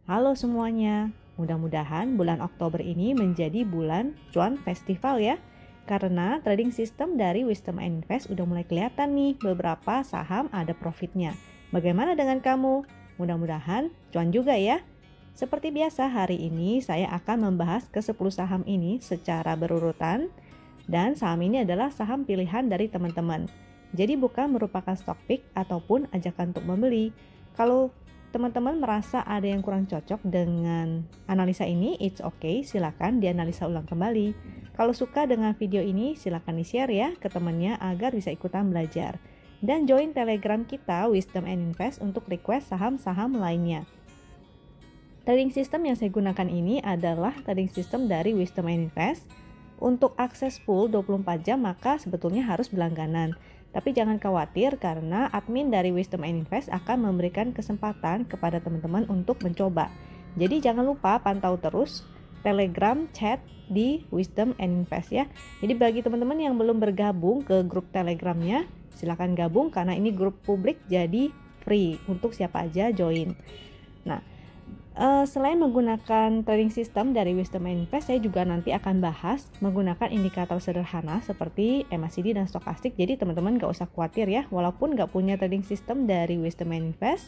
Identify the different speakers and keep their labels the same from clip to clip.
Speaker 1: Halo semuanya, mudah-mudahan bulan Oktober ini menjadi bulan cuan festival ya. Karena trading system dari Wisdom Invest udah mulai kelihatan nih, beberapa saham ada profitnya. Bagaimana dengan kamu? Mudah-mudahan cuan juga ya. Seperti biasa hari ini saya akan membahas ke-10 saham ini secara berurutan. Dan saham ini adalah saham pilihan dari teman-teman. Jadi bukan merupakan stock pick ataupun ajakan untuk membeli. Kalau teman-teman merasa ada yang kurang cocok dengan analisa ini, it's okay, silakan dianalisa ulang kembali. Kalau suka dengan video ini, silakan di-share ya ke temannya agar bisa ikutan belajar. Dan join Telegram kita Wisdom and Invest untuk request saham-saham lainnya. Trading system yang saya gunakan ini adalah trading system dari Wisdom and Invest. Untuk akses full 24 jam maka sebetulnya harus berlangganan. Tapi jangan khawatir karena admin dari Wisdom and Invest akan memberikan kesempatan kepada teman-teman untuk mencoba. Jadi jangan lupa pantau terus Telegram chat di Wisdom and Invest ya. Jadi bagi teman-teman yang belum bergabung ke grup Telegramnya, silakan gabung karena ini grup publik jadi free untuk siapa aja join. Nah, selain menggunakan trading system dari Wisdom Invest, saya juga nanti akan bahas menggunakan indikator sederhana seperti MACD dan stokastik. Jadi teman-teman gak usah khawatir ya, walaupun gak punya trading system dari Wisdom Invest,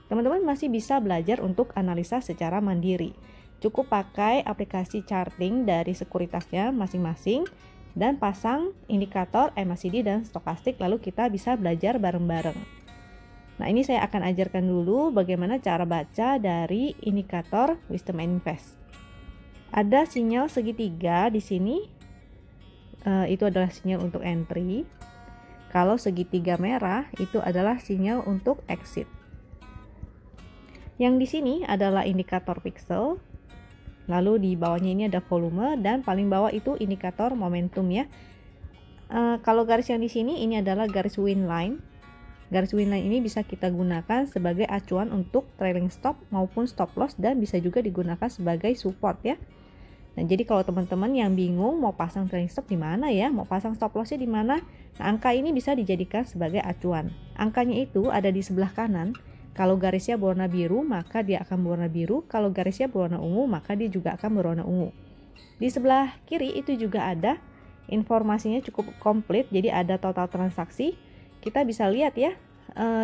Speaker 1: teman-teman masih bisa belajar untuk analisa secara mandiri. Cukup pakai aplikasi charting dari sekuritasnya masing-masing dan pasang indikator MACD dan stokastik, lalu kita bisa belajar bareng-bareng. Nah, ini saya akan ajarkan dulu bagaimana cara baca dari indikator Wisdom Invest. Ada sinyal segitiga di sini, itu adalah sinyal untuk entry. Kalau segitiga merah, itu adalah sinyal untuk exit. Yang di sini adalah indikator pixel. Lalu di bawahnya ini ada volume dan paling bawah itu indikator momentum ya. Kalau garis yang di sini ini adalah garis win line. Garis win line ini bisa kita gunakan sebagai acuan untuk trailing stop maupun stop loss dan bisa juga digunakan sebagai support ya. Nah, jadi kalau teman-teman yang bingung mau pasang trailing stop di mana ya, mau pasang stop lossnya di mana, nah, angka ini bisa dijadikan sebagai acuan. Angkanya itu ada di sebelah kanan. Kalau garisnya berwarna biru, maka dia akan berwarna biru. Kalau garisnya berwarna ungu, maka dia juga akan berwarna ungu. Di sebelah kiri itu juga ada informasinya cukup komplit, jadi ada total transaksi. Kita bisa lihat ya,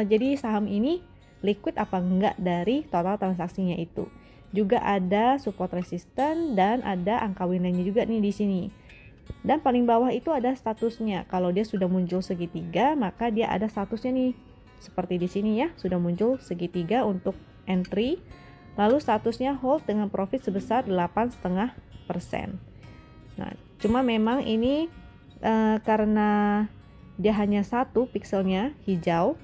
Speaker 1: jadi saham ini liquid apa enggak dari total transaksinya itu. Juga ada support resistance dan ada angka win line-nya juga nih di sini. Dan paling bawah itu ada statusnya. Kalau dia sudah muncul segitiga, maka dia ada statusnya nih. Seperti di sini ya, sudah muncul segitiga untuk entry. Lalu statusnya hold dengan profit sebesar 8,5%. Nah, cuma memang ini karena dia hanya satu pixelnya hijau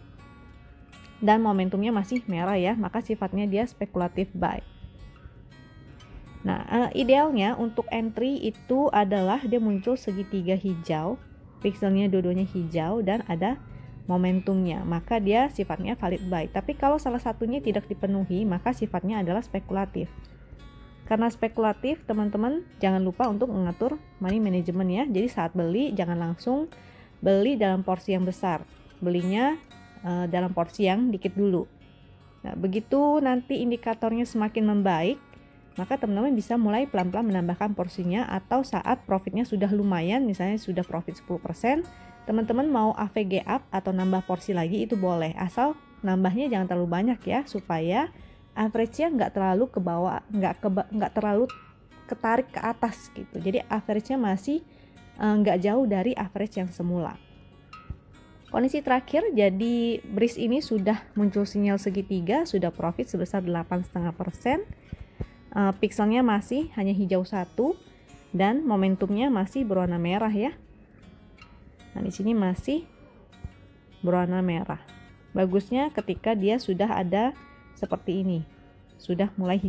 Speaker 1: dan momentumnya masih merah ya, maka sifatnya dia spekulatif buy. Nah, idealnya untuk entry itu adalah dia muncul segitiga hijau, pixelnya dua-duanya hijau dan ada momentumnya, maka dia sifatnya valid buy. Tapi kalau salah satunya tidak dipenuhi, maka sifatnya adalah spekulatif. Karena spekulatif, teman-teman jangan lupa untuk mengatur money management ya. Jadi saat beli jangan langsung beli dalam porsi yang besar, belinya dalam porsi yang dikit dulu. Nah, begitu nanti indikatornya semakin membaik, maka teman-teman bisa mulai pelan-pelan menambahkan porsinya, atau saat profitnya sudah lumayan, misalnya sudah profit 10%, teman-teman mau AVG up atau nambah porsi lagi itu boleh, asal nambahnya jangan terlalu banyak ya, supaya average-nya nggak terlalu ke bawah, nggak terlalu ketarik ke atas gitu. Jadi average-nya masih nggak jauh dari average yang semula. Kondisi terakhir, jadi BRIS ini sudah muncul sinyal segitiga, sudah profit sebesar 8,5%. Pixelnya masih hanya hijau satu dan momentumnya masih berwarna merah ya. Nah, di sini masih berwarna merah. Bagusnya ketika dia sudah ada seperti ini, sudah mulai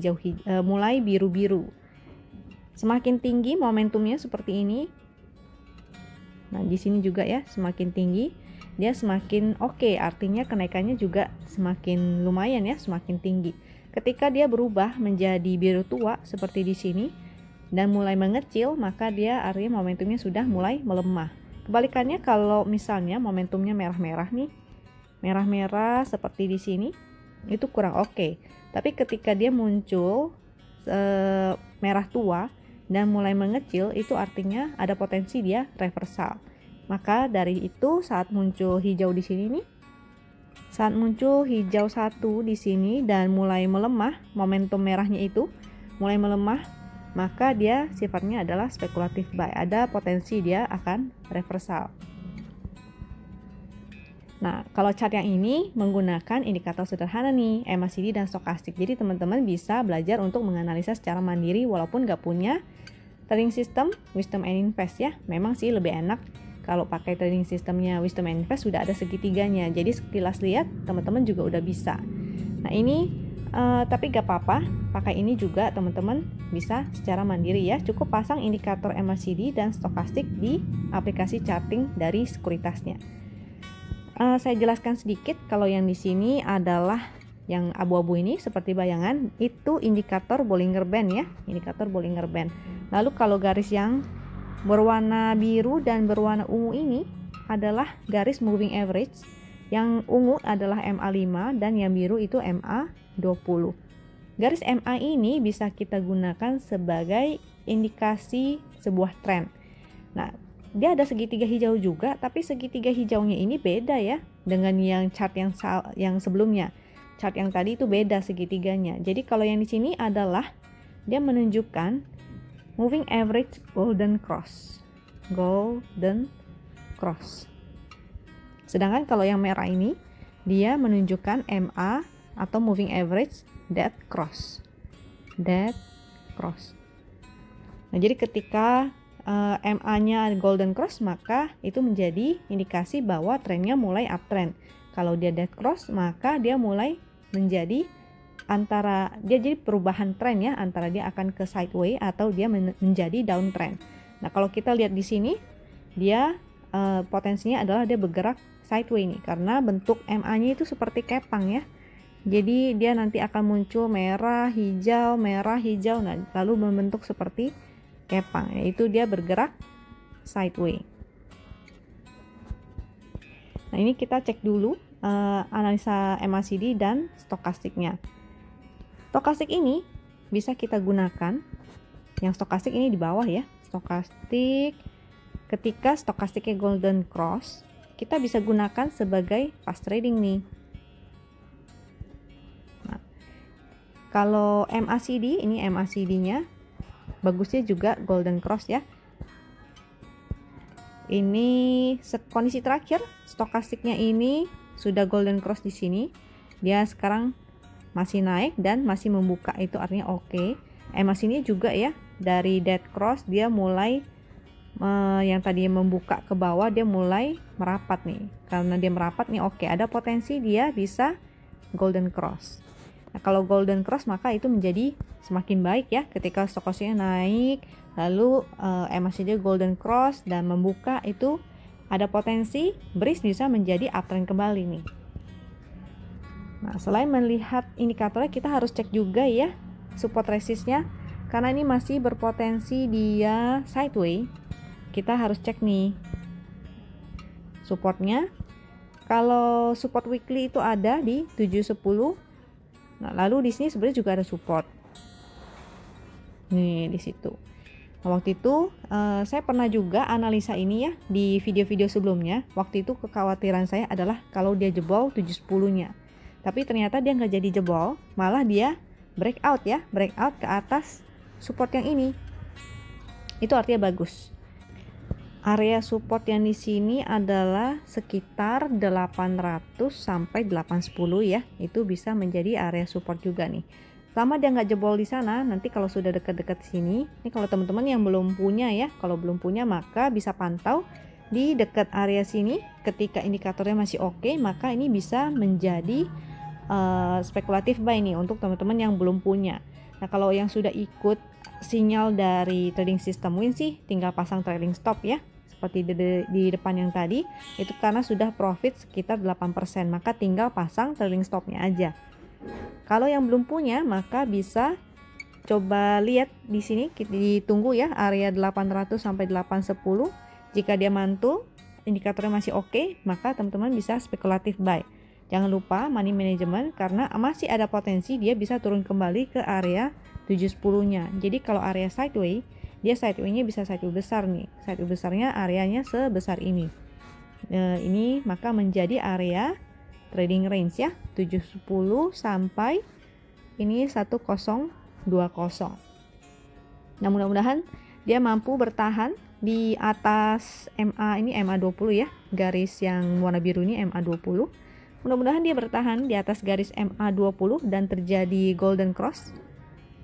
Speaker 1: mulai biru-biru. Semakin tinggi momentumnya seperti ini. Nah, di sini juga ya, semakin tinggi dia semakin oke, artinya kenaikannya juga semakin lumayan ya, semakin tinggi. Ketika dia berubah menjadi biru tua seperti di sini dan mulai mengecil, maka dia artinya momentumnya sudah mulai melemah. Kebalikannya kalau misalnya momentumnya merah-merah nih, merah-merah seperti di sini, itu kurang oke. Tapi ketika dia muncul merah tua dan mulai mengecil, itu artinya ada potensi dia reversal. Maka dari itu saat muncul hijau di sini nih, saat muncul hijau satu di sini dan mulai melemah, momentum merahnya itu mulai melemah, maka dia sifatnya adalah spekulatif buy. Ada potensi dia akan reversal. Nah, kalau chart yang ini menggunakan indikator sederhana nih, MACD dan stokastik. Jadi teman-teman bisa belajar untuk menganalisa secara mandiri walaupun nggak punya trading system Wisdom and Invest ya. Memang sih lebih enak kalau pakai trading sistemnya Wisdom and Invest sudah ada segitiganya. Jadi sekilas lihat teman-teman juga udah bisa. Nah ini tapi gak apa-apa, pakai ini juga teman-teman bisa secara mandiri ya. Cukup pasang indikator MACD dan stokastik di aplikasi charting dari sekuritasnya. Saya jelaskan sedikit, kalau yang di sini adalah yang abu-abu ini seperti bayangan, itu indikator Bollinger Band ya, indikator Bollinger Band. Lalu kalau garis yang berwarna biru dan berwarna ungu ini adalah garis moving average. Yang ungu adalah MA5 dan yang biru itu MA20. Garis MA ini bisa kita gunakan sebagai indikasi sebuah tren. Nah, dia ada segitiga hijau juga, tapi segitiga hijaunya ini beda ya dengan yang chart yang sebelumnya. Chart yang tadi itu beda segitiganya. Jadi kalau yang di sini adalah dia menunjukkan moving average golden cross. Golden cross. Sedangkan kalau yang merah ini dia menunjukkan MA atau moving average dead cross. Dead cross. Nah, jadi ketika MA-nya golden cross, maka itu menjadi indikasi bahwa trennya mulai uptrend. Kalau dia dead cross, maka dia mulai menjadi dia jadi perubahan tren ya, antara dia akan ke sideways atau dia menjadi downtrend. Nah, kalau kita lihat di sini, dia potensinya adalah dia bergerak sideways nih, karena bentuk MA-nya itu seperti kepang ya. Jadi dia nanti akan muncul merah, hijau, nah lalu membentuk seperti kepang, yaitu dia bergerak sideways. Nah, ini kita cek dulu analisa MACD dan stokastiknya. Stokastik ini bisa kita gunakan, yang stokastik ini di bawah ya. Stokastik, ketika stokastiknya golden cross, kita bisa gunakan sebagai fast trading nih. Nah, kalau MACD, ini MACD-nya bagusnya juga golden cross ya. Ini kondisi terakhir, stokastiknya ini sudah golden cross di sini. Dia sekarang masih naik dan masih membuka, itu artinya oke. MACD juga ya, dari dead cross dia mulai yang tadi membuka ke bawah, dia mulai merapat nih. Karena dia merapat nih, oke, ada potensi dia bisa golden cross. Nah, kalau golden cross maka itu menjadi semakin baik ya, ketika stokastiknya naik lalu MACD golden cross dan membuka, itu ada potensi bearish bisa menjadi uptrend kembali nih. Nah, selain melihat indikatornya, kita harus cek juga ya support resistnya, karena ini masih berpotensi dia sideways. Kita harus cek nih supportnya. Kalau support weekly itu ada di 710. Nah, lalu di sini sebenarnya juga ada support. Nih di situ. Nah, waktu itu saya pernah juga analisa ini ya di video-video sebelumnya. Waktu itu kekhawatiran saya adalah kalau dia jebol 710-nya. Tapi ternyata dia nggak jadi jebol, malah dia breakout ya, breakout ke atas support yang ini. Itu artinya bagus. Area support yang di sini adalah sekitar 800 sampai 810 ya. Itu bisa menjadi area support juga nih. Selama dia nggak jebol di sana, nanti kalau sudah dekat-dekat sini, ini kalau teman-teman yang belum punya ya, kalau belum punya maka bisa pantau di dekat area sini. Ketika indikatornya masih oke, maka ini bisa menjadi spekulatif buy nih untuk teman-teman yang belum punya. Nah, kalau yang sudah ikut sinyal dari trading system win sih tinggal pasang trailing stop ya. Seperti di depan yang tadi, itu karena sudah profit sekitar 8%, maka tinggal pasang trailing stopnya aja. Kalau yang belum punya, maka bisa coba lihat di sini, ditunggu ya area 800 sampai 810. Jika dia mantul, indikatornya masih oke, maka teman-teman bisa spekulatif buy. Jangan lupa money management karena masih ada potensi dia bisa turun kembali ke area 710-nya. Jadi kalau area sideway, dia sideway-nya bisa sideway besar nih. Sideway besarnya areanya sebesar ini. Ini maka menjadi area trading range ya, 710 sampai ini 1020. Nah, mudah-mudahan dia mampu bertahan di atas MA ini, MA20 ya, garis yang warna biru ini MA20. Mudah-mudahan dia bertahan di atas garis MA20 dan terjadi golden cross.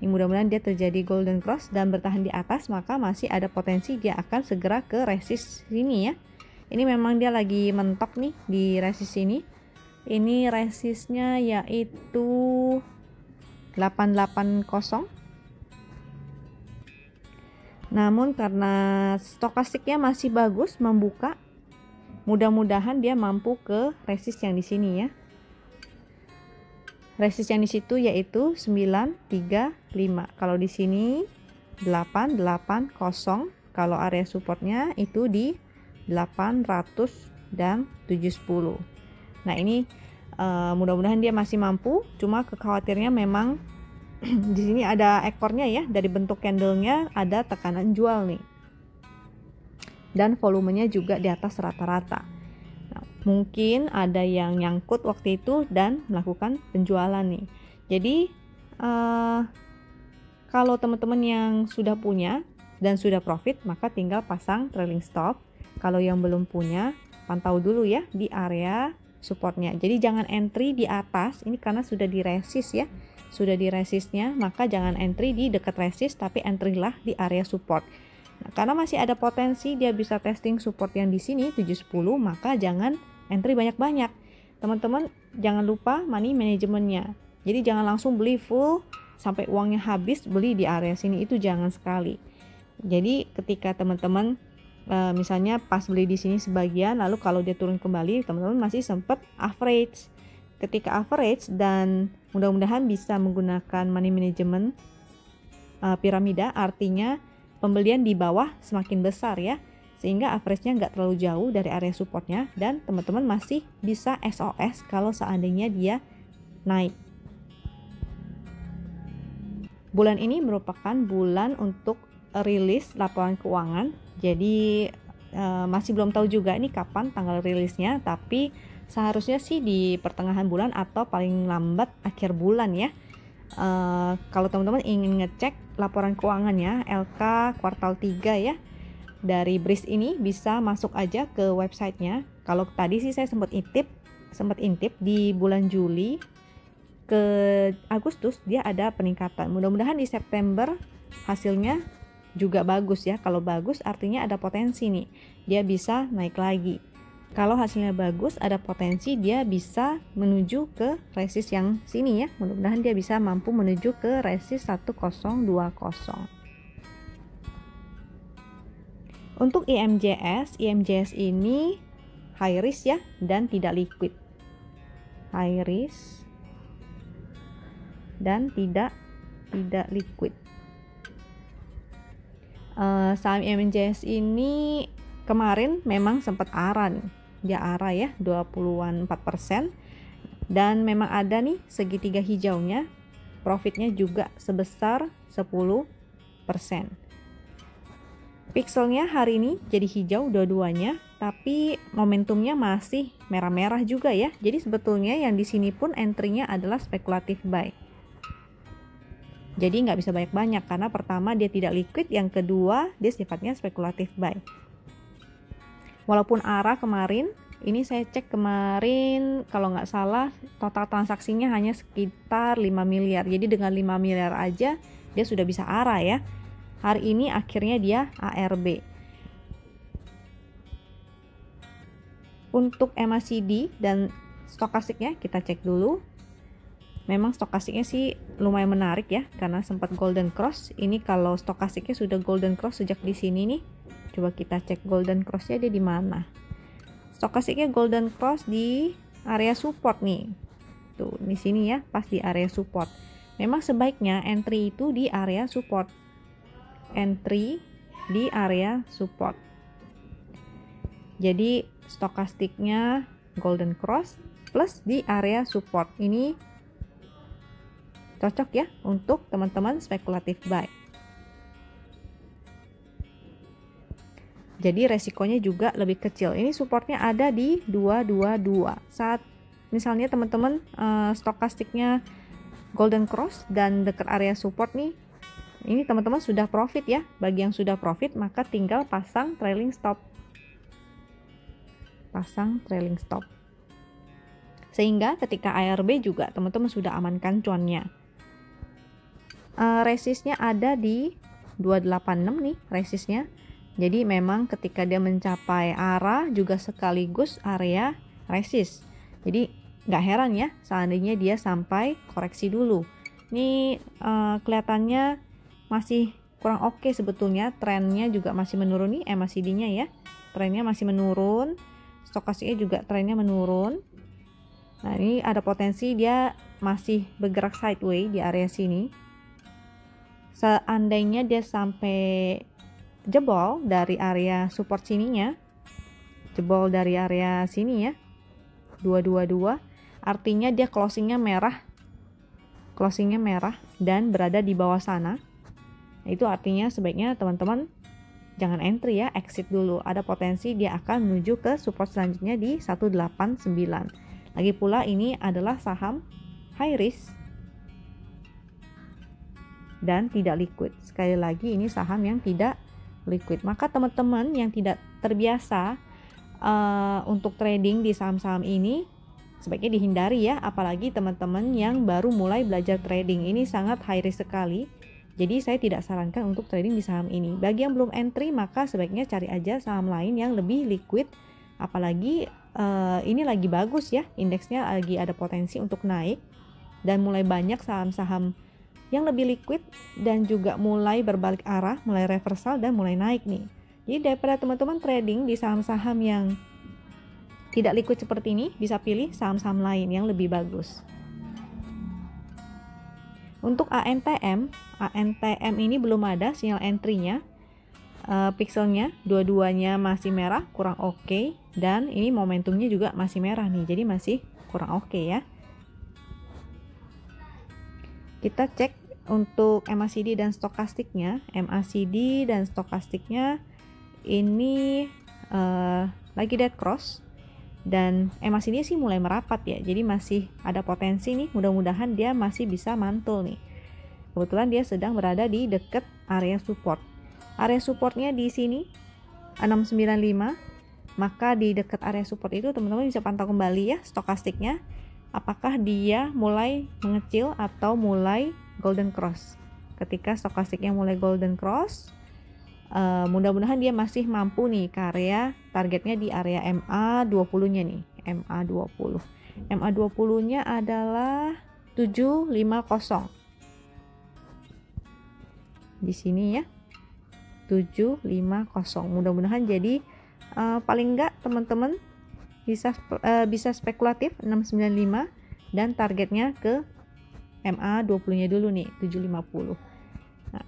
Speaker 1: Ini mudah-mudahan dia terjadi golden cross dan bertahan di atas, maka masih ada potensi dia akan segera ke resist sini ya. Ini memang dia lagi mentok nih di resist ini. Ini resistnya yaitu 880. Namun karena stokastiknya masih bagus membuka, mudah-mudahan dia mampu ke resist yang di sini ya. Resist yang di situ yaitu 935. Kalau di sini 880. Kalau area supportnya itu di 800 dan 710. Nah, ini mudah-mudahan dia masih mampu. Cuma kekhawatirnya memang di sini ada ekornya ya, dari bentuk candlenya ada tekanan jual nih. Dan volumenya juga di atas rata-rata. Nah, mungkin ada yang nyangkut waktu itu dan melakukan penjualan nih. Jadi kalau teman-teman yang sudah punya dan sudah profit, maka tinggal pasang trailing stop. Kalau yang belum punya, pantau dulu ya di area supportnya. Jadi jangan entry di atas ini karena sudah di resist ya. Sudah di resistnya, maka jangan entry di dekat resist, tapi entry lah di area support. Nah, karena masih ada potensi dia bisa testing support yang di sini 710, maka jangan entry banyak-banyak. Teman-teman jangan lupa money managementnya. Jadi jangan langsung beli full sampai uangnya habis beli di area sini, itu jangan sekali. Jadi ketika teman-teman misalnya pas beli di sini sebagian, lalu kalau dia turun kembali, teman-teman masih sempat average. Ketika average dan mudah-mudahan bisa menggunakan money management piramida, artinya pembelian di bawah semakin besar ya, sehingga average-nya nggak terlalu jauh dari area supportnya dan teman-teman masih bisa SOS kalau seandainya dia naik. Bulan ini merupakan bulan untuk rilis laporan keuangan, jadi masih belum tahu juga ini kapan tanggal rilisnya, tapi seharusnya sih di pertengahan bulan atau paling lambat akhir bulan ya. Kalau teman-teman ingin ngecek laporan keuangannya LK kuartal 3 ya, dari BRIS ini bisa masuk aja ke websitenya. Kalau tadi sih saya sempat intip di bulan Juli ke Agustus dia ada peningkatan. Mudah-mudahan di September hasilnya juga bagus ya. Kalau bagus artinya ada potensi nih, dia bisa naik lagi. Kalau hasilnya bagus, ada potensi dia bisa menuju ke resist yang sini ya. Mudah-mudahan dia bisa mampu menuju ke resist 1020. Untuk IMJS ini high risk ya dan tidak liquid. High risk dan tidak liquid. Saham IMJS ini kemarin memang sempat ARA nih. Dia ARA ya 20-an 4%, dan memang ada nih segitiga hijaunya, profitnya juga sebesar 10%. Pixelnya hari ini jadi hijau dua-duanya, tapi momentumnya masih merah-merah juga ya. Jadi sebetulnya yang di sini pun entry-nya adalah spekulatif buy. Jadi nggak bisa banyak-banyak karena pertama dia tidak liquid, yang kedua dia sifatnya spekulatif buy. Walaupun ARA kemarin, ini saya cek kemarin kalau nggak salah total transaksinya hanya sekitar 5 miliar. Jadi dengan 5 miliar aja dia sudah bisa ARA ya. Hari ini akhirnya dia ARB. Untuk MACD dan stokastiknya kita cek dulu. Memang stokastiknya sih lumayan menarik ya karena sempat golden cross. Ini kalau stokastiknya sudah golden cross sejak di sini nih. Coba kita cek golden cross-nya dia di mana. Stokastiknya golden cross di area support nih. Tuh, di sini ya, pas di area support. Memang sebaiknya entry itu di area support. Entry di area support. Jadi stokastiknya golden cross, plus di area support. Ini cocok ya untuk teman-teman spekulatif buy. Jadi resikonya juga lebih kecil. Ini supportnya ada di 222. Saat misalnya teman-teman stokastiknya golden cross dan dekat area support nih, ini teman-teman sudah profit ya. Bagi yang sudah profit maka tinggal pasang trailing stop. Pasang trailing stop. Sehingga ketika ARB juga teman-teman sudah amankan cuannya. Resistnya ada di 286 nih resistnya. Jadi memang ketika dia mencapai arah juga sekaligus area resist. Jadi nggak heran ya seandainya dia sampai koreksi dulu. Ini kelihatannya masih kurang oke sebetulnya. Trennya juga masih menurun nih MACD-nya ya. Trennya masih menurun. Stokastiknya juga trennya menurun. Nah ini ada potensi dia masih bergerak sideways di area sini. Seandainya dia sampai jebol dari area support sininya, jebol dari area sini ya, 222, artinya dia closingnya merah dan berada di bawah sana. Itu artinya sebaiknya teman-teman jangan entry ya, exit dulu. Ada potensi dia akan menuju ke support selanjutnya di 189. Lagi pula ini adalah saham high risk dan tidak liquid. Sekali lagi ini saham yang tidak liquid. Maka teman-teman yang tidak terbiasa untuk trading di saham-saham ini sebaiknya dihindari ya, apalagi teman-teman yang baru mulai belajar trading. Ini sangat high risk sekali. Jadi saya tidak sarankan untuk trading di saham ini. Bagi yang belum entry maka sebaiknya cari aja saham lain yang lebih liquid. Apalagi ini lagi bagus ya, indeksnya lagi ada potensi untuk naik dan mulai banyak saham-saham yang lebih liquid dan juga mulai berbalik arah, mulai reversal dan mulai naik nih. Jadi daripada teman-teman trading di saham-saham yang tidak liquid seperti ini, bisa pilih saham-saham lain yang lebih bagus. Untuk ANTM ini belum ada sinyal entry-nya. Pixelnya dua-duanya masih merah, kurang oke, dan ini momentumnya juga masih merah nih, jadi masih kurang oke ya. Kita cek untuk MACD dan stokastiknya. MACD dan stokastiknya ini lagi dead cross dan MACD sih mulai merapat ya, jadi masih ada potensi nih, mudah-mudahan dia masih bisa mantul nih. Kebetulan dia sedang berada di dekat area support. Area supportnya di sini 695, maka di dekat area support itu teman-teman bisa pantau kembali ya stokastiknya, apakah dia mulai mengecil atau mulai golden cross. Ketika stokastiknya mulai golden cross, mudah-mudahan dia masih mampu nih ke area targetnya di area MA20 nya nih, MA20. MA20 nya adalah 750 di sini ya, 750. Mudah-mudahan jadi paling enggak teman-teman bisa spekulatif 695 dan targetnya ke MA20 nya dulu nih, 750. Nah,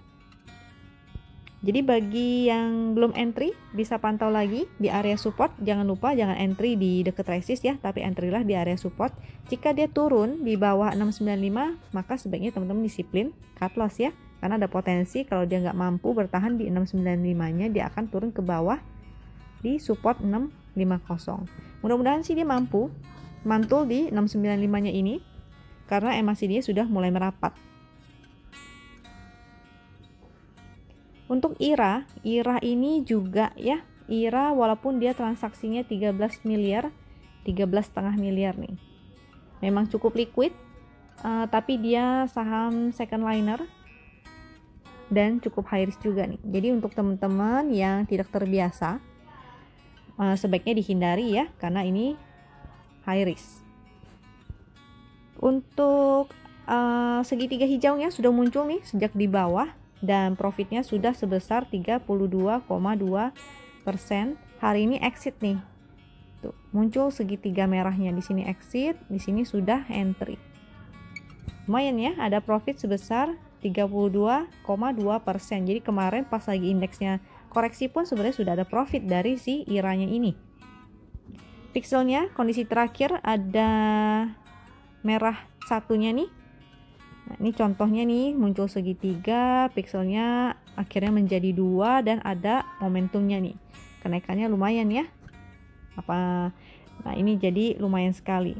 Speaker 1: jadi bagi yang belum entry bisa pantau lagi di area support. Jangan lupa jangan entry di dekat resist ya, tapi entry lah di area support. Jika dia turun di bawah 695 maka sebaiknya teman-teman disiplin cut loss ya, karena ada potensi kalau dia nggak mampu bertahan di 695 nya dia akan turun ke bawah di support 650. Mudah-mudahan sih dia mampu mantul di 695 nya ini karena MACD sudah mulai merapat. Untuk IRA ini juga ya, IRA walaupun dia transaksinya 13 miliar, 13,5 miliar nih, memang cukup liquid, tapi dia saham second liner dan cukup high risk juga nih. Jadi untuk teman-teman yang tidak terbiasa sebaiknya dihindari ya, karena ini high risk. Untuk segitiga hijaunya sudah muncul nih sejak di bawah dan profitnya sudah sebesar 32,2%. Hari ini exit nih. Tuh, muncul segitiga merahnya, di sini exit, di sini sudah entry. Lumayan ya, ada profit sebesar 32,2%. Jadi kemarin pas lagi indeksnya koreksi pun sebenarnya sudah ada profit dari si IRA-nya ini. Pixelnya kondisi terakhir ada merah satunya nih. Nah, ini contohnya nih, muncul segitiga, pixelnya akhirnya menjadi 2 dan ada momentumnya nih. Kenaikannya lumayan ya. Nah, ini jadi lumayan sekali.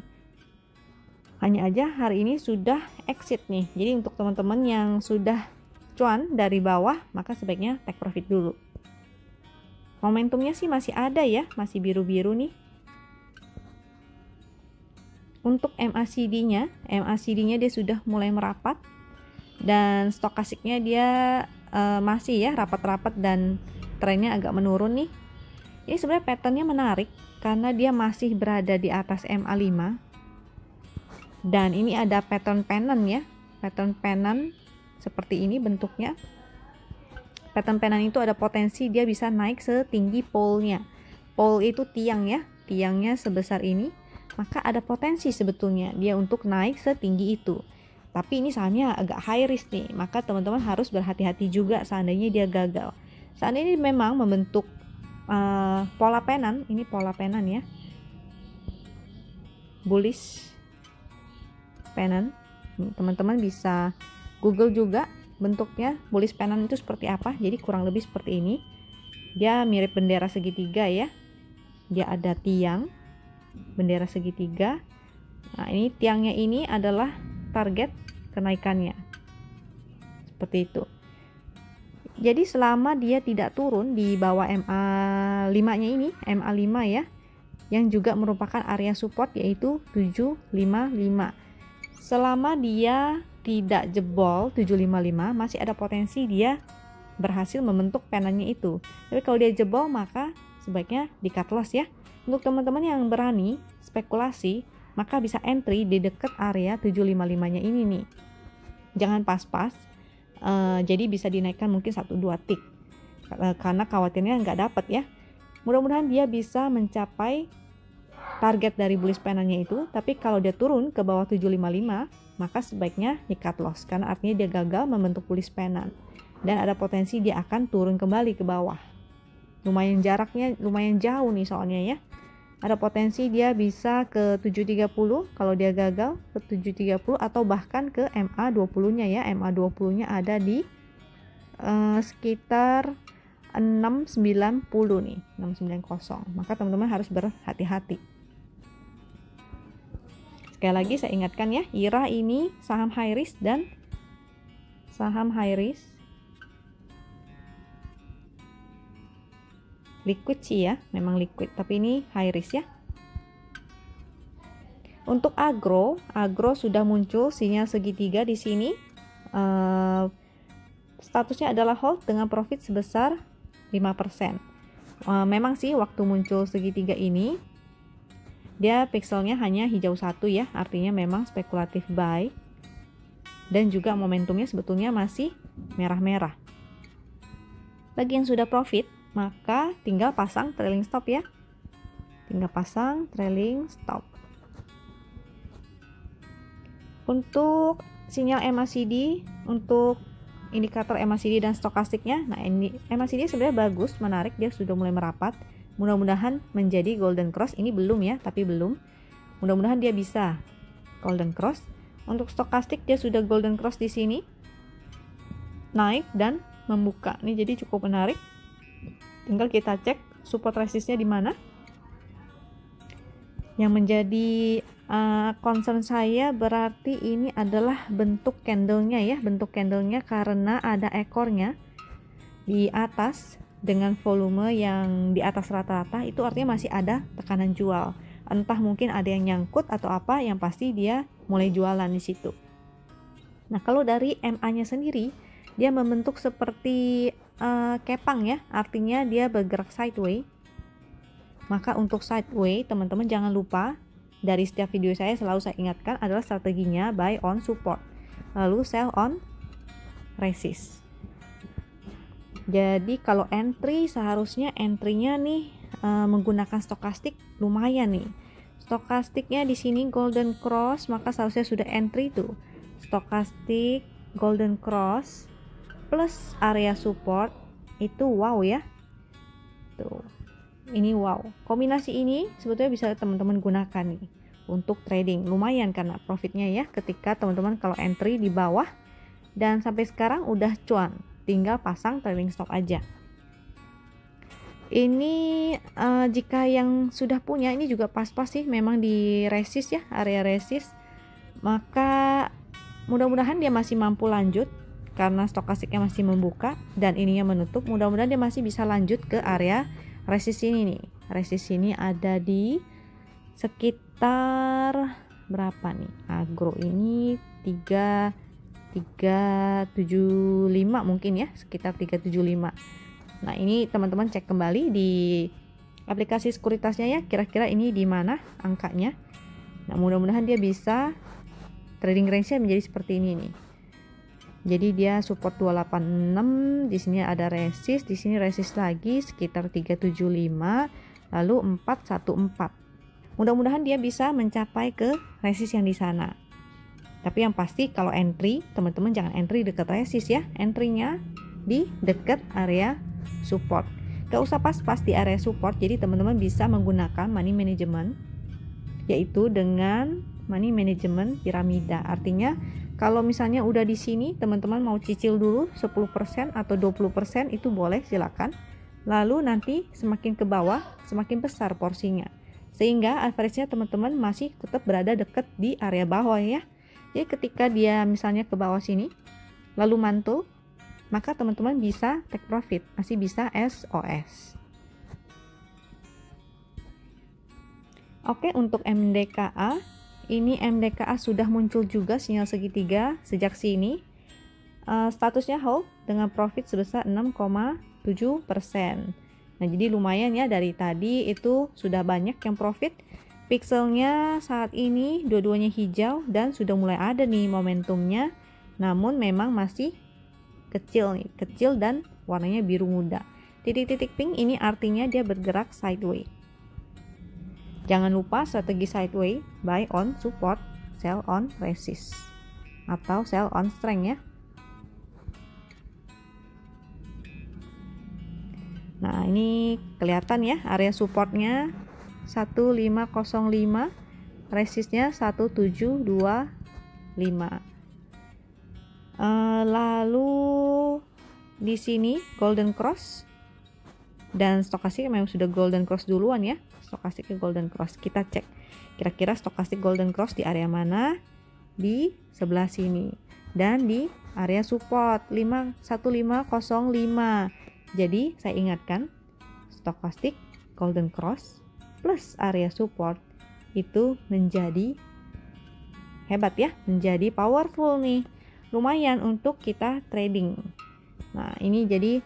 Speaker 1: Hanya aja hari ini sudah exit nih. Jadi untuk teman-teman yang sudah cuan dari bawah, maka sebaiknya take profit dulu. Momentumnya sih masih ada ya, masih biru-biru nih. Untuk MACD-nya dia sudah mulai merapat dan stokastiknya dia masih ya rapat-rapat dan trennya agak menurun nih. Ini sebenarnya patternnya menarik karena dia masih berada di atas MA5 dan ini ada pattern pennant ya, pattern pennant seperti ini bentuknya. Pattern pennant itu ada potensi dia bisa naik setinggi pole-nya. Pole itu tiang ya, tiangnya sebesar ini. Maka ada potensi sebetulnya dia untuk naik setinggi itu. Tapi ini sahamnya agak high risk nih, maka teman-teman harus berhati-hati juga seandainya dia gagal. Seandainya memang membentuk pola pennant, ini pola pennant ya, bullish pennant. Teman-teman bisa Google juga bentuknya bullish pennant itu seperti apa. Jadi kurang lebih seperti ini. Dia mirip bendera segitiga ya. Dia ada tiang bendera segitiga. Nah, ini tiangnya ini adalah target kenaikannya. Seperti itu. Jadi selama dia tidak turun di bawah MA5-nya ini, MA5 ya, yang juga merupakan area support yaitu 755. Selama dia tidak jebol 755, masih ada potensi dia berhasil membentuk pennantnya itu. Tapi kalau dia jebol, maka sebaiknya di cut loss ya. Untuk teman-teman yang berani spekulasi, maka bisa entry di dekat area 755-nya ini nih. Jangan pas-pas, jadi bisa dinaikkan mungkin 1-2 tick. Karena khawatirnya nggak dapat ya. Mudah-mudahan dia bisa mencapai target dari bullish pennantnya itu. Tapi kalau dia turun ke bawah 755, maka sebaiknya di cut loss. Karena artinya dia gagal membentuk bullish pennant. Dan ada potensi dia akan turun kembali ke bawah. Lumayan jaraknya, lumayan jauh nih soalnya ya. Ada potensi dia bisa ke 730 kalau dia gagal ke 730 atau bahkan ke MA20-nya ya. MA20-nya ada di sekitar 690 nih, 690. Maka teman-teman harus berhati-hati. Sekali lagi saya ingatkan ya, IRA ini saham high risk dan saham high risk. Liquid sih ya, memang liquid, tapi ini high risk ya. Untuk agro sudah muncul sinyal segitiga di sini. Statusnya adalah hold dengan profit sebesar 5%. Memang sih waktu muncul segitiga ini dia pixelnya hanya hijau satu ya, artinya memang spekulatif buy. Dan juga momentumnya sebetulnya masih merah-merah. Bagi yang sudah profit, maka tinggal pasang trailing stop ya. Tinggal pasang trailing stop. Untuk sinyal MACD, untuk indikator MACD dan stokastiknya, nah ini MACD sebenarnya bagus, menarik, dia sudah mulai merapat. Mudah-mudahan menjadi golden cross. Ini belum ya, tapi belum. Mudah-mudahan dia bisa golden cross. Untuk stokastik dia sudah golden cross di sini, naik dan membuka. Ini jadi cukup menarik. Tinggal kita cek support resistnya di mana. Yang menjadi concern saya berarti ini adalah bentuk candlenya ya, bentuk candlenya karena ada ekornya di atas dengan volume yang di atas rata-rata, itu artinya masih ada tekanan jual. Entah mungkin ada yang nyangkut atau apa, yang pasti dia mulai jualan di situ. Nah, kalau dari MA-nya sendiri, dia membentuk seperti kepang ya, artinya dia bergerak sideways. Maka untuk sideways, teman-teman jangan lupa, dari setiap video saya selalu saya ingatkan adalah strateginya buy on support, lalu sell on resist. Jadi kalau entry, seharusnya entry-nya nih menggunakan stokastik lumayan nih. Stokastiknya di sini golden cross, maka seharusnya sudah entry tuh. Stokastik golden cross plus area support itu wow ya. Tuh. Ini wow, kombinasi ini sebetulnya bisa teman-teman gunakan nih untuk trading. Lumayan karena profitnya ya ketika teman-teman kalau entry di bawah dan sampai sekarang udah cuan, tinggal pasang trailing stop aja. Ini jika yang sudah punya ini juga pas-pas sih, memang di resist ya, area resist, maka mudah-mudahan dia masih mampu lanjut karena stokastiknya masih membuka dan ininya menutup. Mudah-mudahan dia masih bisa lanjut ke area resist ini nih. Resist ini ada di sekitar berapa nih? Agro ini 375 mungkin ya, sekitar 375. Nah, ini teman-teman cek kembali di aplikasi sekuritasnya ya, kira-kira ini di mana angkanya. Nah, mudah-mudahan dia bisa trading range-nya menjadi seperti ini nih. Jadi dia support 286, di sini ada resist, di sini resist lagi sekitar 375, lalu 414. Mudah-mudahan dia bisa mencapai ke resist yang di sana. Tapi yang pasti kalau entry, teman-teman jangan entry dekat resist ya. Entry-nya di dekat area support. Gak usah pas-pas di area support, jadi teman-teman bisa menggunakan money management, yaitu dengan money management piramida. Artinya kalau misalnya udah di sini teman-teman mau cicil dulu 10% atau 20% itu boleh, silakan. Lalu nanti semakin ke bawah semakin besar porsinya, sehingga average-nya teman-teman masih tetap berada dekat di area bawah ya. Jadi ketika dia misalnya ke bawah sini lalu mantul, maka teman-teman bisa take profit, masih bisa SOS. Oke, untuk MDKA, ini MDKA sudah muncul juga sinyal segitiga sejak sini. Statusnya hold dengan profit sebesar 6,7%. Nah, jadi lumayan ya, dari tadi itu sudah banyak yang profit. Pixelnya saat ini dua-duanya hijau dan sudah mulai ada nih momentumnya. Namun memang masih kecil nih, kecil dan warnanya biru muda. Titik-titik pink ini artinya dia bergerak sideways. Jangan lupa strategi sideways, buy on support, sell on resist atau sell on strength ya. Nah, ini kelihatan ya area supportnya 1505, resistnya 1725. Lalu di sini golden cross dan stokastik memang sudah golden cross duluan ya. Stokastiknya golden cross, kita cek kira-kira stokastik golden cross di area mana, di sebelah sini dan di area support 1505. Jadi saya ingatkan, stokastik golden cross plus area support itu menjadi hebat ya, menjadi powerful nih, lumayan untuk kita trading. Nah, ini jadi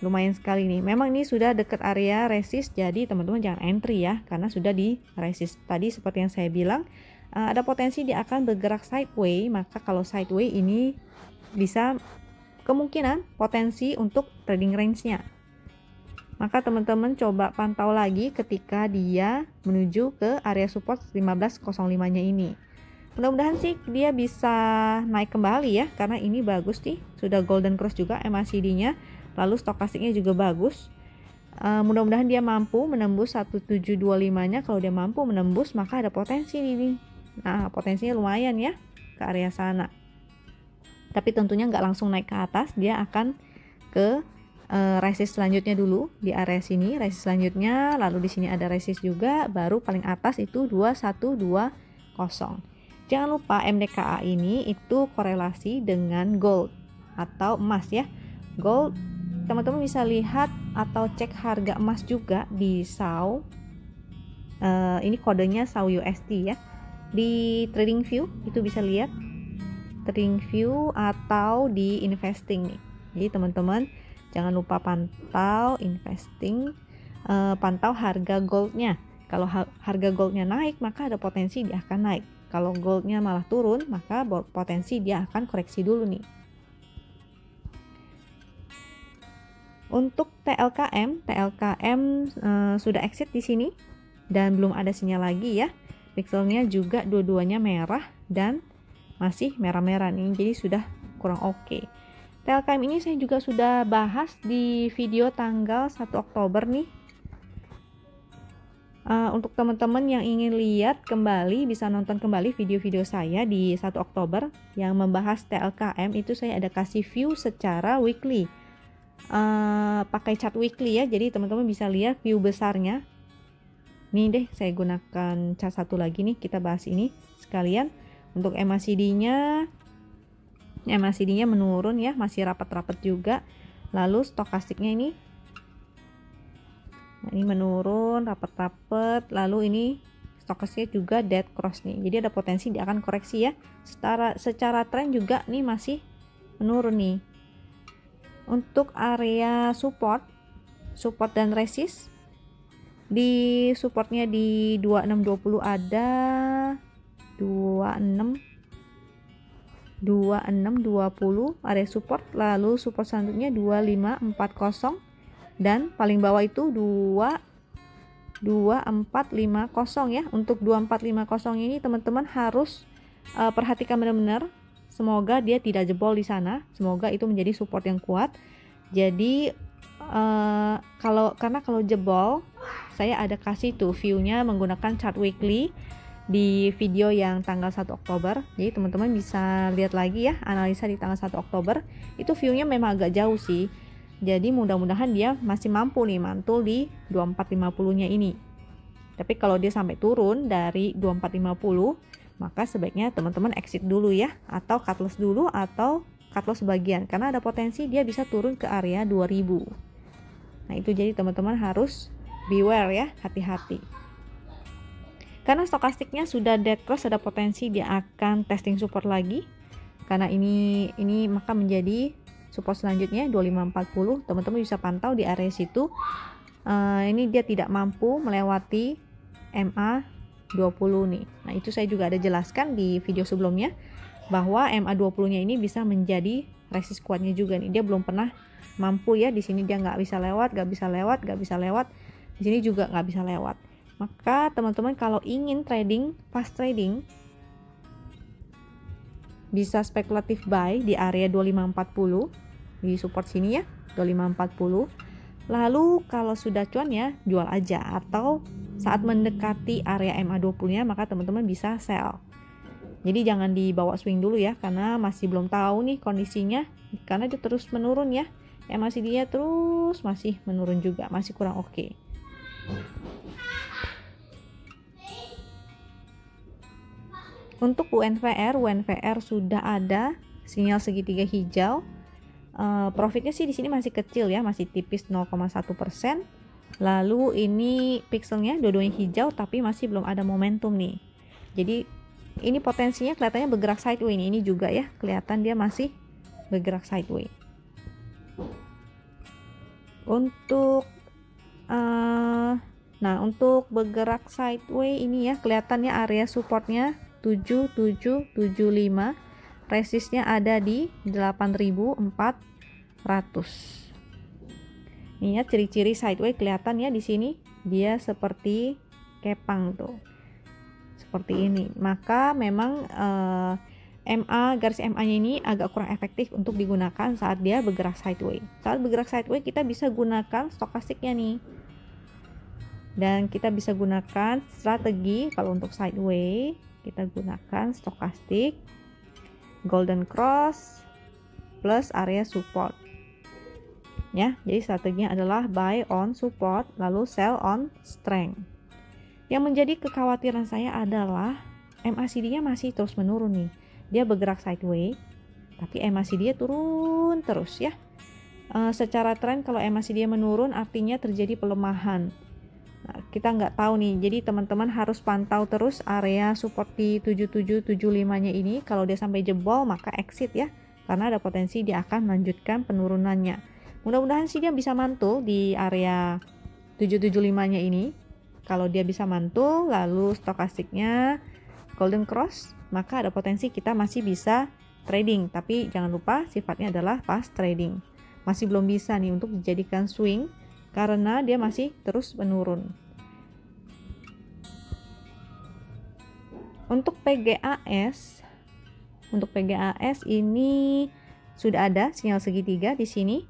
Speaker 1: lumayan sekali nih. Memang ini sudah dekat area resist, jadi teman-teman jangan entry ya, karena sudah di resist. Tadi seperti yang saya bilang, ada potensi dia akan bergerak sideways. Maka kalau sideways ini bisa kemungkinan potensi untuk trading range-nya. Maka teman-teman coba pantau lagi ketika dia menuju ke area support 1505-nya ini. Mudah-mudahan sih dia bisa naik kembali ya, karena ini bagus nih, sudah golden cross juga MACD-nya, lalu stokastiknya juga bagus. Mudah-mudahan dia mampu menembus 1725-nya. Kalau dia mampu menembus, maka ada potensi ini. Nah, potensinya lumayan ya ke area sana. Tapi tentunya nggak langsung naik ke atas, dia akan ke resist selanjutnya dulu di area sini, resist selanjutnya, lalu di sini ada resist juga, baru paling atas itu 2120. Jangan lupa MDKA ini itu korelasi dengan gold atau emas ya. Gold, teman-teman bisa lihat atau cek harga emas juga di SAW. Ini kodenya SAW USD ya. Di TradingView itu bisa lihat TradingView atau di investing nih. Jadi teman-teman jangan lupa pantau investing, pantau harga goldnya. Kalau harga goldnya naik, maka ada potensi dia akan naik. Kalau goldnya malah turun, maka potensi dia akan koreksi dulu nih. Untuk TLKM sudah exit di sini dan belum ada sinyal lagi ya. Pixelnya juga dua-duanya merah dan masih merah-merah nih, jadi sudah kurang oke. TLKM ini saya juga sudah bahas di video tanggal 1 Oktober nih. Untuk teman-teman yang ingin lihat kembali, bisa nonton kembali video-video saya di 1 Oktober yang membahas TLKM. Itu saya ada kasih view secara weekly, pakai chart weekly ya, jadi teman-teman bisa lihat view besarnya. Nih deh, saya gunakan chart satu lagi nih, kita bahas ini sekalian. Untuk MACD-nya menurun ya, masih rapat-rapat juga. Lalu stokastiknya ini menurun rapat-rapat, lalu ini stokastiknya juga dead cross nih, jadi ada potensi dia akan koreksi ya. Secara tren juga nih masih menurun nih. Untuk area support dan resist, di supportnya di 2620 ada 2620 area support, lalu support selanjutnya 2540, dan paling bawah itu 2450 ya. Untuk 2450 ini teman-teman harus perhatikan benar-benar, semoga dia tidak jebol di sana, semoga itu menjadi support yang kuat. Jadi karena kalau jebol, saya ada kasih tuh view-nya menggunakan chart weekly di video yang tanggal 1 Oktober. Jadi teman-teman bisa lihat lagi ya, analisa di tanggal 1 Oktober. Itu view-nya memang agak jauh sih. Jadi mudah-mudahan dia masih mampu nih mantul di 2450-nya ini. Tapi kalau dia sampai turun dari 2450, maka sebaiknya teman-teman exit dulu ya, atau cut loss dulu, atau cut loss sebagian, karena ada potensi dia bisa turun ke area 2000. Nah itu, jadi teman-teman harus beware ya, hati-hati. Karena stokastiknya sudah dead cross, ada potensi dia akan testing support lagi. Karena ini maka menjadi support selanjutnya 2540. Teman-teman bisa pantau di area situ. Ini dia tidak mampu melewati MA20 nih. Nah itu saya juga ada jelaskan di video sebelumnya, bahwa MA20 nya ini bisa menjadi resist kuatnya juga nih. Dia belum pernah mampu ya, di sini dia nggak bisa lewat. Di sini juga nggak bisa lewat. Maka teman-teman kalau ingin trading, fast trading, bisa spekulatif buy di area 2540 di support sini ya, 2540. Lalu kalau sudah cuan ya jual aja, atau saat mendekati area MA20 nya maka teman-teman bisa sell. Jadi jangan dibawa swing dulu ya, karena masih belum tahu nih kondisinya, karena dia terus menurun ya. MACD-nya terus masih menurun juga, masih kurang oke. Untuk UNVR sudah ada sinyal segitiga hijau. Profitnya sih di sini masih kecil ya, masih tipis 0,1%. Lalu ini pixelnya dua-duanya hijau, tapi masih belum ada momentum nih. Jadi ini potensinya kelihatannya bergerak sideways nih. Ini juga ya, kelihatan dia masih bergerak sideways. Untuk untuk bergerak sideways ini ya, kelihatannya area supportnya 7775, resistnya ada di 8400. Ini ya ciri-ciri sideways, kelihatan ya di sini dia seperti kepang tuh, seperti ini. Maka memang garis MA-nya ini agak kurang efektif untuk digunakan saat dia bergerak sideways. Saat bergerak sideways kita bisa gunakan stokastiknya nih, dan kita bisa gunakan strategi. Kalau untuk sideways kita gunakan stokastik, golden cross plus area support ya. Jadi strateginya adalah buy on support lalu sell on strength. Yang menjadi kekhawatiran saya adalah MACD-nya masih terus menurun nih. Dia bergerak sideways tapi MACD-nya turun terus ya. Secara tren kalau MACD-nya menurun artinya terjadi pelemahan. Nah, kita nggak tahu nih, jadi teman-teman harus pantau terus area support di 7775-nya ini. Kalau dia sampai jebol maka exit ya, karena ada potensi dia akan melanjutkan penurunannya. Mudah-mudahan sih dia bisa mantul di area 775-nya ini. Kalau dia bisa mantul, lalu stokastiknya golden cross, maka ada potensi kita masih bisa trading. Tapi jangan lupa sifatnya adalah fast trading. Masih belum bisa nih untuk dijadikan swing, karena dia masih terus menurun. Untuk PGAS ini sudah ada sinyal segitiga di sini,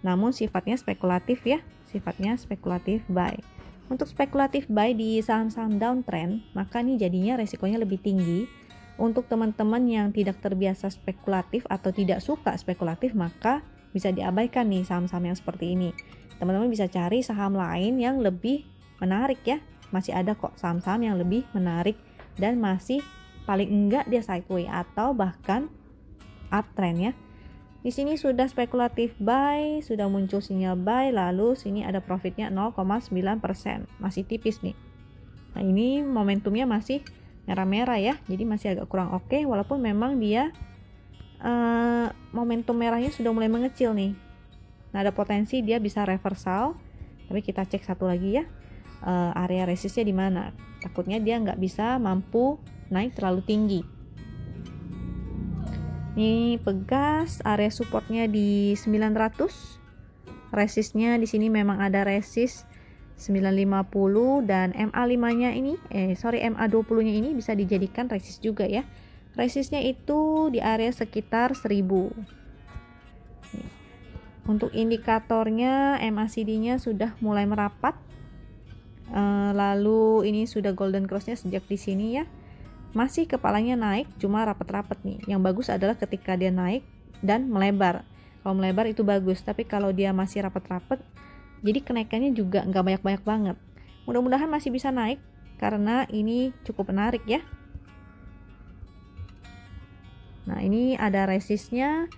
Speaker 1: namun sifatnya spekulatif ya, sifatnya spekulatif buy. Untuk spekulatif buy di saham-saham downtrend, maka ini jadinya resikonya lebih tinggi. Untuk teman-teman yang tidak terbiasa spekulatif atau tidak suka spekulatif, maka bisa diabaikan nih saham-saham yang seperti ini. Teman-teman bisa cari saham lain yang lebih menarik ya. Masih ada kok saham-saham yang lebih menarik dan masih paling enggak dia sideways atau bahkan uptrend ya. Di sini sudah spekulatif buy, sudah muncul sinyal buy, lalu sini ada profitnya 0,9%, masih tipis nih. Nah ini momentumnya masih merah-merah ya, jadi masih agak kurang oke, walaupun memang dia momentum merahnya sudah mulai mengecil nih. Nah ada potensi dia bisa reversal, tapi kita cek satu lagi ya, area resistnya di mana. Takutnya dia nggak bisa mampu naik terlalu tinggi. Ini Pegas, area supportnya di 900, resistnya di sini memang ada resist 950 dan MA5-nya ini MA20-nya ini bisa dijadikan resist juga ya. Resistnya itu di area sekitar 1000. Untuk indikatornya MACD-nya sudah mulai merapat. Lalu ini sudah golden cross-nya sejak di sini ya. Masih kepalanya naik, cuma rapat-rapat nih. Yang bagus adalah ketika dia naik dan melebar. Kalau melebar itu bagus, tapi kalau dia masih rapat-rapat, jadi kenaikannya juga nggak banyak-banyak banget. Mudah-mudahan masih bisa naik karena ini cukup menarik ya. Nah ini ada resistnya,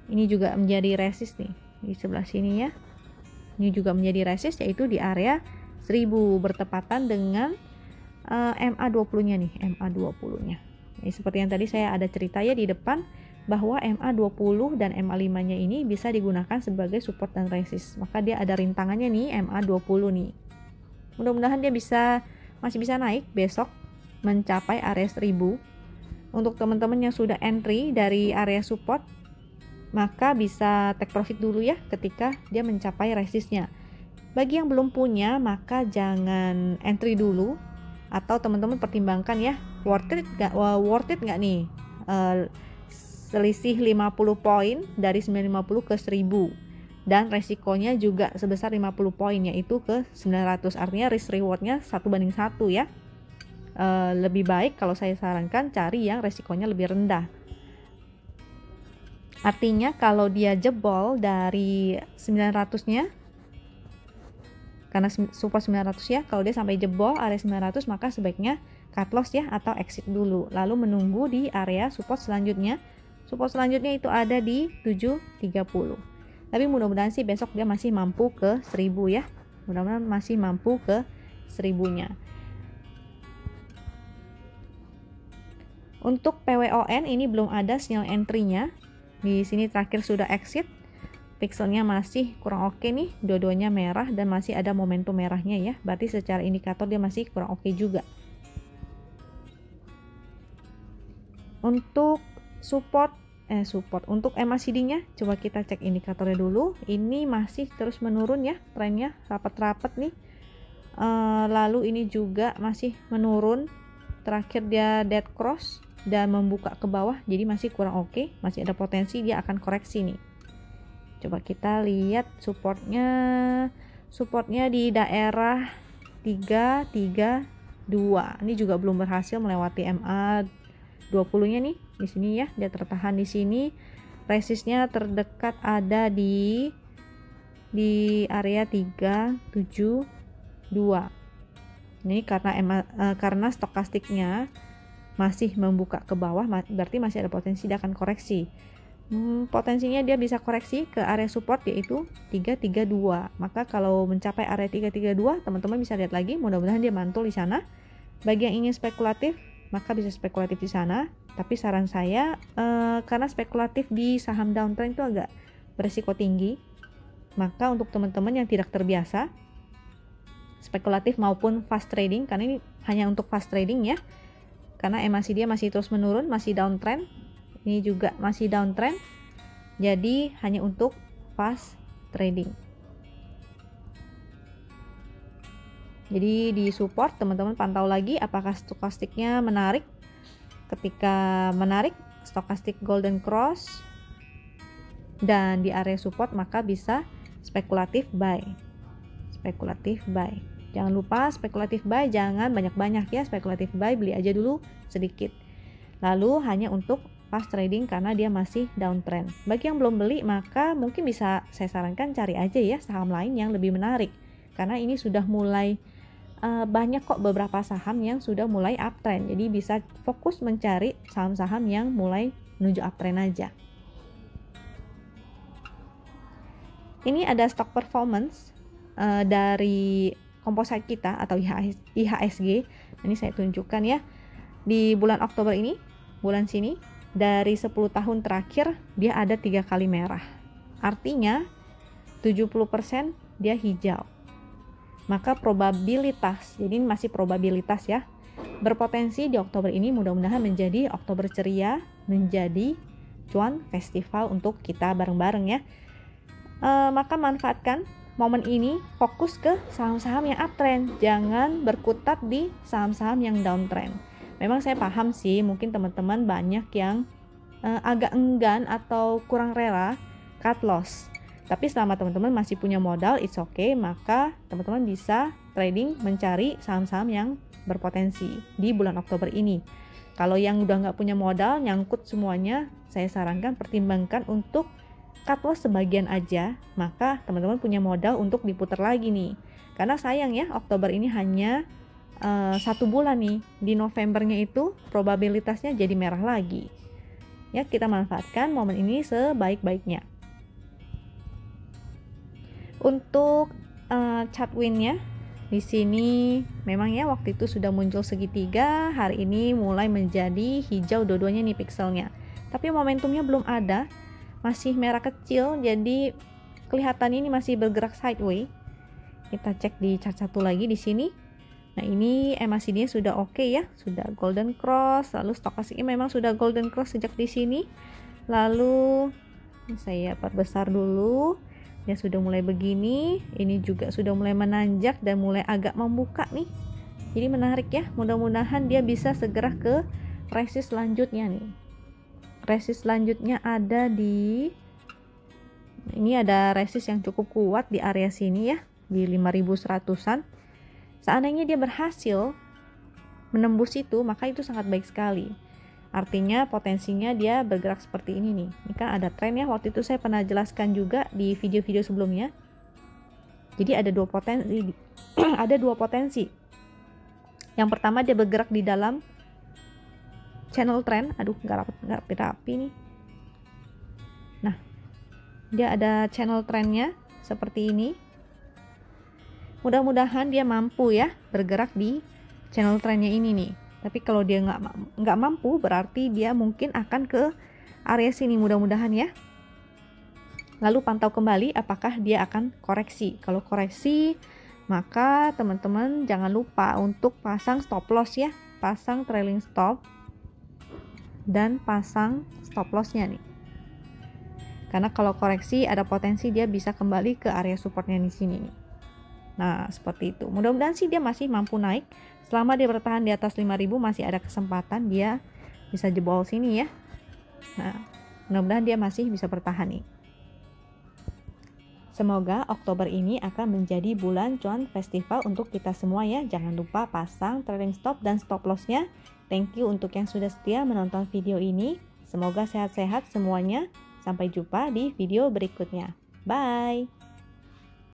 Speaker 1: ini juga menjadi resist nih di sebelah sini ya. Ini juga menjadi resist yaitu di area 1000 bertepatan dengan MA20-nya nih, MA20-nya. Ini seperti yang tadi saya ada cerita ya di depan bahwa MA20 dan MA5-nya ini bisa digunakan sebagai support dan resist. Maka dia ada rintangannya nih MA20 nih. Mudah-mudahan dia masih bisa naik besok mencapai area 1000. Untuk teman-teman yang sudah entry dari area support, maka bisa take profit dulu ya ketika dia mencapai resistnya. Bagi yang belum punya, maka jangan entry dulu, atau teman-teman pertimbangkan ya, worth it nggak nih selisih 50 poin dari 950 ke 1000 dan resikonya juga sebesar 50 poin yaitu ke 900. Artinya risk rewardnya 1:1 ya. Lebih baik kalau saya sarankan cari yang resikonya lebih rendah. Artinya kalau dia jebol dari 900-nya, karena support 900 ya, kalau dia sampai jebol area 900 maka sebaiknya cut loss ya atau exit dulu, lalu menunggu di area support selanjutnya. Support selanjutnya itu ada di 730. Tapi mudah-mudahan sih besok dia masih mampu ke 1000 ya. Mudah-mudahan masih mampu ke 1000-nya. Untuk PWON ini belum ada sinyal entry-nya. Di sini terakhir sudah exit. Pixelnya masih kurang oke nih, dua-duanya merah dan masih ada momentum merahnya ya. Berarti secara indikator dia masih kurang oke juga. Untuk support untuk MACD-nya coba kita cek indikatornya dulu. Ini masih terus menurun ya, trennya rapat-rapat nih. Lalu ini juga masih menurun. Terakhir dia dead cross dan membuka ke bawah, jadi masih kurang oke. Masih ada potensi dia akan koreksi nih. Coba kita lihat supportnya di daerah 332. Ini juga belum berhasil melewati MA20-nya nih. Di sini ya, dia tertahan di sini. Resistnya terdekat ada di area 372. Ini karena stokastiknya masih membuka ke bawah, berarti masih ada potensi dia akan koreksi. Potensinya dia bisa koreksi ke area support yaitu 332. Maka kalau mencapai area 332, teman-teman bisa lihat lagi, mudah-mudahan dia mantul di sana. Bagi yang ingin spekulatif, maka bisa spekulatif di sana. Tapi saran saya, karena spekulatif di saham downtrend itu agak berisiko tinggi, maka untuk teman-teman yang tidak terbiasa spekulatif maupun fast trading, karena ini hanya untuk fast trading ya, karena MACD dia masih terus menurun, masih downtrend. Ini juga masih downtrend, jadi hanya untuk fast trading. Jadi di support teman-teman pantau lagi apakah stokastiknya menarik. Ketika menarik, stokastik golden cross dan di area support maka bisa spekulatif buy. Jangan lupa spekulatif buy, jangan banyak-banyak ya. Spekulatif buy beli aja dulu sedikit. Lalu hanya untuk fast trading karena dia masih downtrend. Bagi yang belum beli maka mungkin bisa saya sarankan cari aja ya saham lain yang lebih menarik. Karena ini sudah mulai banyak kok beberapa saham yang sudah mulai uptrend. Jadi bisa fokus mencari saham-saham yang mulai menuju uptrend aja. Ini ada stock performance dari komposite kita atau IHSG. Ini saya tunjukkan ya. Di bulan Oktober ini, bulan sini, dari 10 tahun terakhir dia ada 3 kali merah. Artinya 70% dia hijau. Maka probabilitas, jadi ini masih probabilitas ya, berpotensi di Oktober ini mudah-mudahan menjadi Oktober ceria, menjadi cuan festival untuk kita bareng-bareng ya. Maka manfaatkan momen ini, fokus ke saham-saham yang uptrend, jangan berkutat di saham-saham yang downtrend. Memang saya paham sih, mungkin teman-teman banyak yang agak enggan atau kurang rela cut loss. Tapi selama teman-teman masih punya modal, it's okay, maka teman-teman bisa trading mencari saham-saham yang berpotensi di bulan Oktober ini. Kalau yang udah nggak punya modal, nyangkut semuanya, saya sarankan pertimbangkan untuk cut loss sebagian aja, maka teman-teman punya modal untuk diputar lagi nih. Karena sayang ya, Oktober ini hanya 1 bulan nih. Di Novembernya itu probabilitasnya jadi merah lagi. Ya, kita manfaatkan momen ini sebaik-baiknya. Untuk chart win-nya di sini memang ya waktu itu sudah muncul segitiga, hari ini mulai menjadi hijau dua-duanya nih pikselnya. Tapi momentumnya belum ada. Masih merah kecil, jadi kelihatan ini masih bergerak sideways. Kita cek di chart satu lagi di sini. Nah, ini MACD-nya sudah oke ya, sudah golden cross. Lalu stokastiknya memang sudah golden cross sejak di sini. Lalu saya perbesar dulu. Dia sudah mulai begini. Ini juga sudah mulai menanjak dan mulai agak membuka nih. Jadi menarik ya. Mudah-mudahan dia bisa segera ke resist selanjutnya nih. Resist selanjutnya ada di, ini ada resist yang cukup kuat di area sini ya, di 5100-an. Seandainya dia berhasil menembus itu, maka itu sangat baik sekali. Artinya potensinya dia bergerak seperti ini nih. Ini kan ada tren ya, waktu itu saya pernah jelaskan juga di video-video sebelumnya. Jadi ada dua potensi ada dua potensi. Yang pertama dia bergerak di dalam channel trend, aduh nggak rapi nih. Nah, dia ada channel trendnya seperti ini. Mudah-mudahan dia mampu ya bergerak di channel trendnya ini nih. Tapi kalau dia nggak mampu, berarti dia mungkin akan ke area sini, mudah-mudahan ya. Lalu pantau kembali apakah dia akan koreksi. Kalau koreksi, maka teman-teman jangan lupa untuk pasang stop loss ya, pasang trailing stop dan pasang stop lossnya nih. Karena kalau koreksi ada potensi dia bisa kembali ke area supportnya di sini nih. Nah, seperti itu. Mudah-mudahan sih dia masih mampu naik. Selama dia bertahan di atas 5.000 masih ada kesempatan dia bisa jebol sini ya. Nah, mudah-mudahan dia masih bisa bertahan nih. Semoga Oktober ini akan menjadi bulan cuan festival untuk kita semua ya. Jangan lupa pasang trailing stop dan stop lossnya. Thank you untuk yang sudah setia menonton video ini. Semoga sehat-sehat semuanya. Sampai jumpa di video berikutnya. Bye!